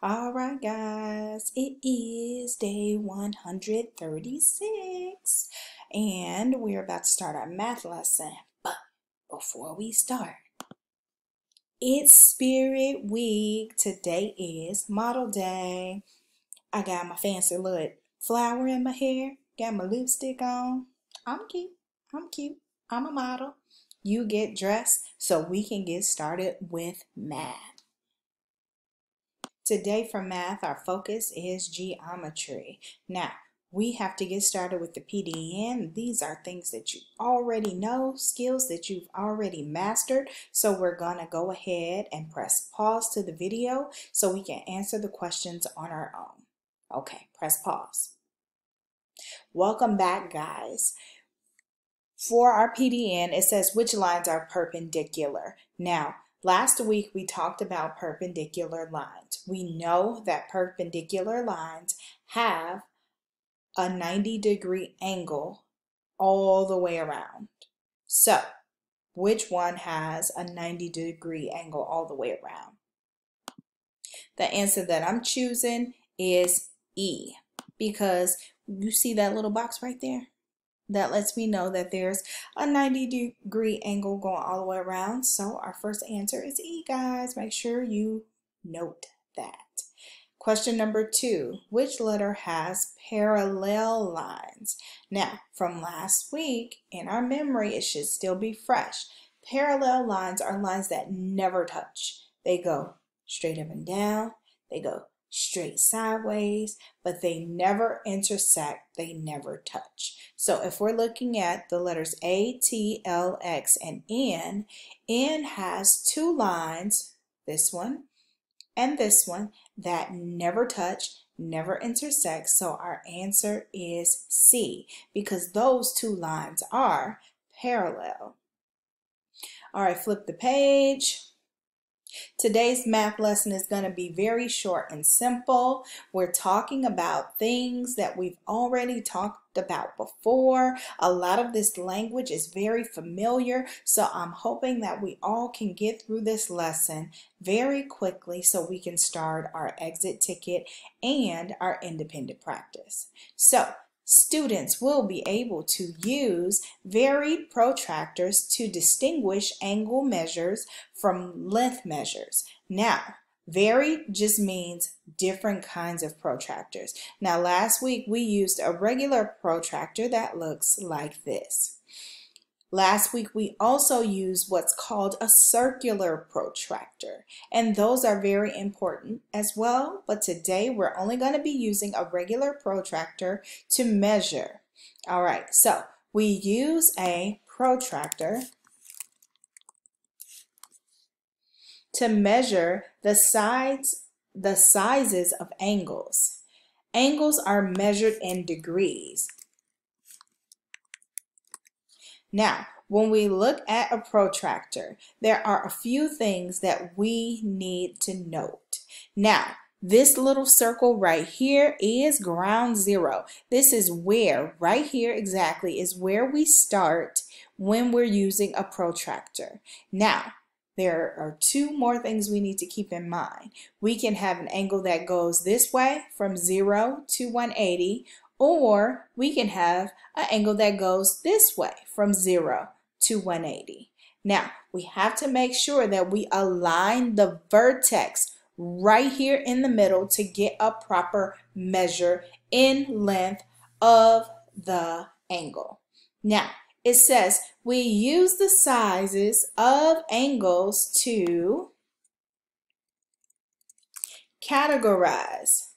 All right, guys, it is day 136, and we're about to start our math lesson. But before we start, it's Spirit Week. Today is Model Day. I got my fancy little flower in my hair, got my lipstick on. I'm cute. I'm cute. I'm a model. You get dressed so we can get started with math. Today for math, our focus is geometry. Now, we have to get started with the PDN. These are things that you already know, skills that you've already mastered. So we're going to go ahead and press pause to the video so we can answer the questions on our own. Okay, press pause. Welcome back, guys. For our PDN, it says which lines are perpendicular. Now, last week we talked about perpendicular lines. We know that perpendicular lines have a 90-degree angle all the way around. So, which one has a 90-degree angle all the way around? The answer that I'm choosing is E, because you see that little box right there? That lets me know that there's a 90-degree angle going all the way around. So our first answer is E, guys. Make sure you note that. Question number 2, which letter has parallel lines? Now, from last week, in our memory, it should still be fresh. Parallel lines are lines that never touch. They go straight up and down. They go straight sideways, but they never intersect, they never touch. So if we're looking at the letters A, T, L, X, and N has two lines, this one and this one, that never touch, never intersect. So our answer is C, because those two lines are parallel. All right, flip the page. Today's math lesson is going to be very short and simple. We're talking about things that we've already talked about before. A lot of this language is very familiar, so I'm hoping that we all can get through this lesson very quickly so we can start our exit ticket and our independent practice. So, students will be able to use varied protractors to distinguish angle measures from length measures. Now, varied just means different kinds of protractors. Now, last week we used a regular protractor that looks like this. Last week we also used what's called a circular protractor, and those are very important as well, but today we're only going to be using a regular protractor to measure. All right, so we use a protractor to measure the sizes of angles. Angles are measured in degrees. Now, when we look at a protractor, there are a few things that we need to note. Now, this little circle right here is ground zero. This is where, right here exactly, is where we start when we're using a protractor. Now, there are two more things we need to keep in mind. We can have an angle that goes this way from 0 to 180, or we can have an angle that goes this way from 0 to 180. Now, we have to make sure that we align the vertex right here in the middle to get a proper measure in length of the angle. Now, it says we use the sizes of angles to categorize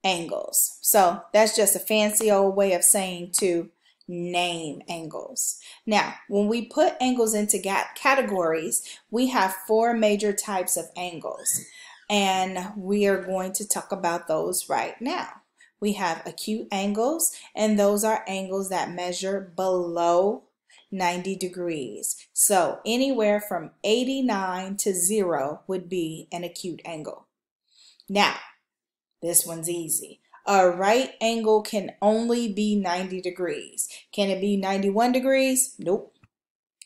angles. So that's just a fancy old way of saying to name angles. Now, when we put angles into categories, we have 4 major types of angles, and we are going to talk about those right now. We have acute angles, and those are angles that measure below 90 degrees. So anywhere from 89 to 0 would be an acute angle. Now, this one's easy. A right angle can only be 90 degrees. Can it be 91 degrees? Nope.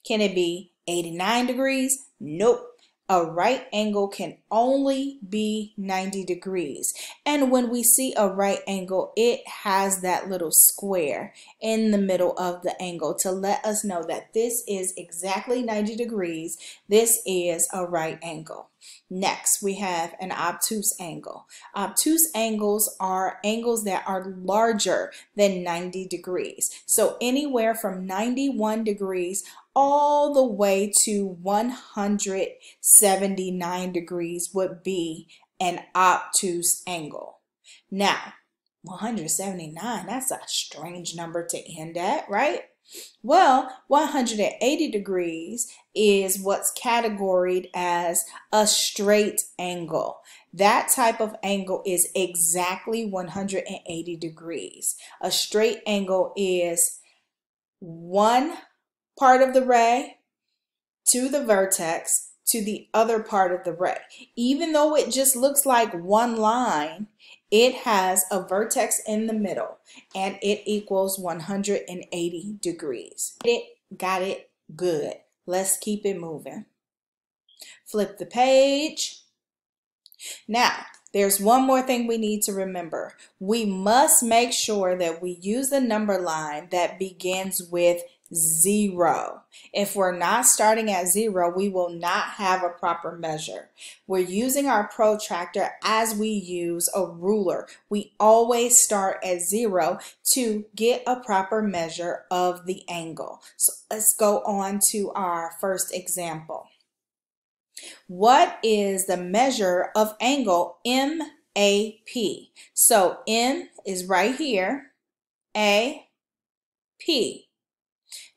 Can it be 89 degrees? Nope. A right angle can only be 90 degrees. And when we see a right angle, it has that little square in the middle of the angle to let us know that this is exactly 90 degrees. This is a right angle. Next, we have an obtuse angle. Obtuse angles are angles that are larger than 90 degrees. So anywhere from 91 degrees all the way to 179 degrees would be an obtuse angle. Now, 179, that's a strange number to end at, right? Well, 180 degrees is what's categorized as a straight angle. That type of angle is exactly 180 degrees. A straight angle is one part of the ray to the vertex to the other part of the ray. Even though it just looks like one line, it has a vertex in the middle and it equals 180 degrees. Got it? Good. Let's keep it moving. Flip the page. Now, there's one more thing we need to remember. We must make sure that we use a number line that begins with 0. If we're not starting at 0, we will not have a proper measure. We're using our protractor as we use a ruler. We always start at 0 to get a proper measure of the angle. So let's go on to our first example. What is the measure of angle MAP? So M is right here, A, P.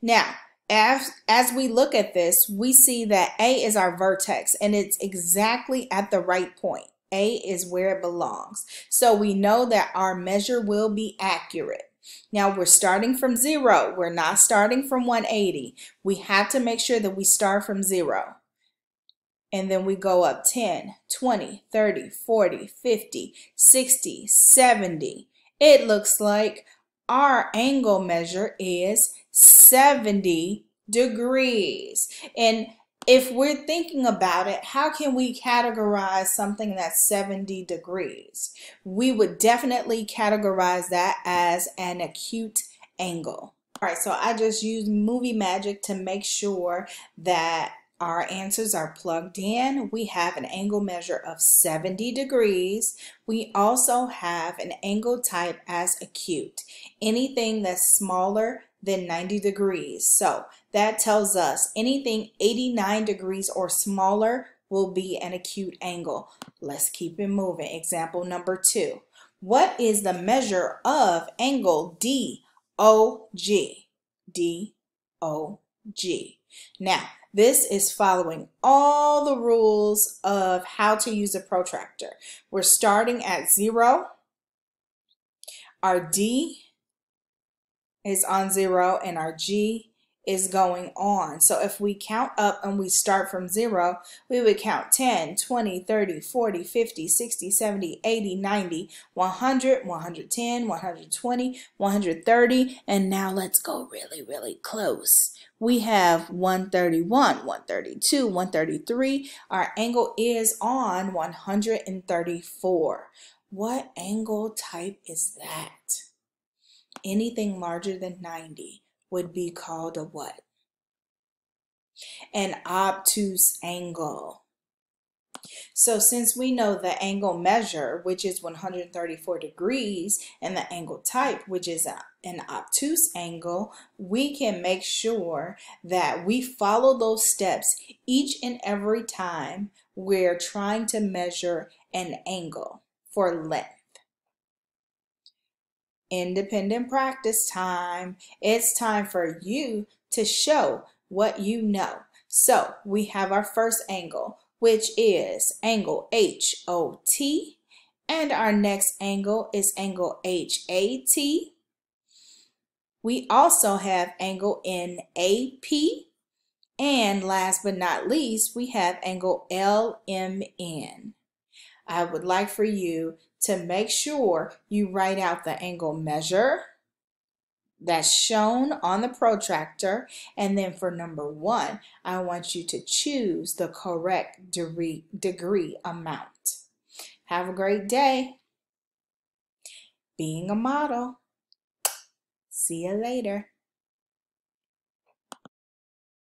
Now, as we look at this, we see that A is our vertex and it's exactly at the right point. A is where it belongs. So we know that our measure will be accurate. Now we're starting from 0. We're not starting from 180. We have to make sure that we start from 0. And then we go up 10, 20, 30, 40, 50, 60, 70. It looks like our angle measure is 70 degrees. And if we're thinking about it, how can we categorize something that's 70 degrees? We would definitely categorize that as an acute angle. All right, so I just used Movie Magic to make sure that our answers are plugged in. We have an angle measure of 70 degrees. We also have an angle type as acute, anything that's smaller than 90 degrees. So that tells us anything 89 degrees or smaller will be an acute angle. Let's keep it moving. Example number 2. What is the measure of angle DOG? DOG. Now, this is following all the rules of how to use a protractor. We're starting at 0. Our D is on 0 and our G is going on. So if we count up and we start from 0, we would count 10, 20, 30, 40, 50, 60, 70, 80, 90, 100, 110, 120, 130, and now let's go really, really close. We have 131, 132, 133. Our angle is on 134. What angle type is that? Anything larger than 90 would be called a what? An obtuse angle. So since we know the angle measure, which is 134 degrees, and the angle type, which is an obtuse angle, we can make sure that we follow those steps each and every time we're trying to measure an angle for length. Independent practice time. It's time for you to show what you know. So we have our first angle, which is angle HOT, and our next angle is angle HAT. We also have angle NAP, and last but not least, we have angle LMN. I would like for you to make sure you write out the angle measure, that's shown on the protractor. And then for number 1, I want you to choose the correct degree amount. Have a great day. Being a model. See you later.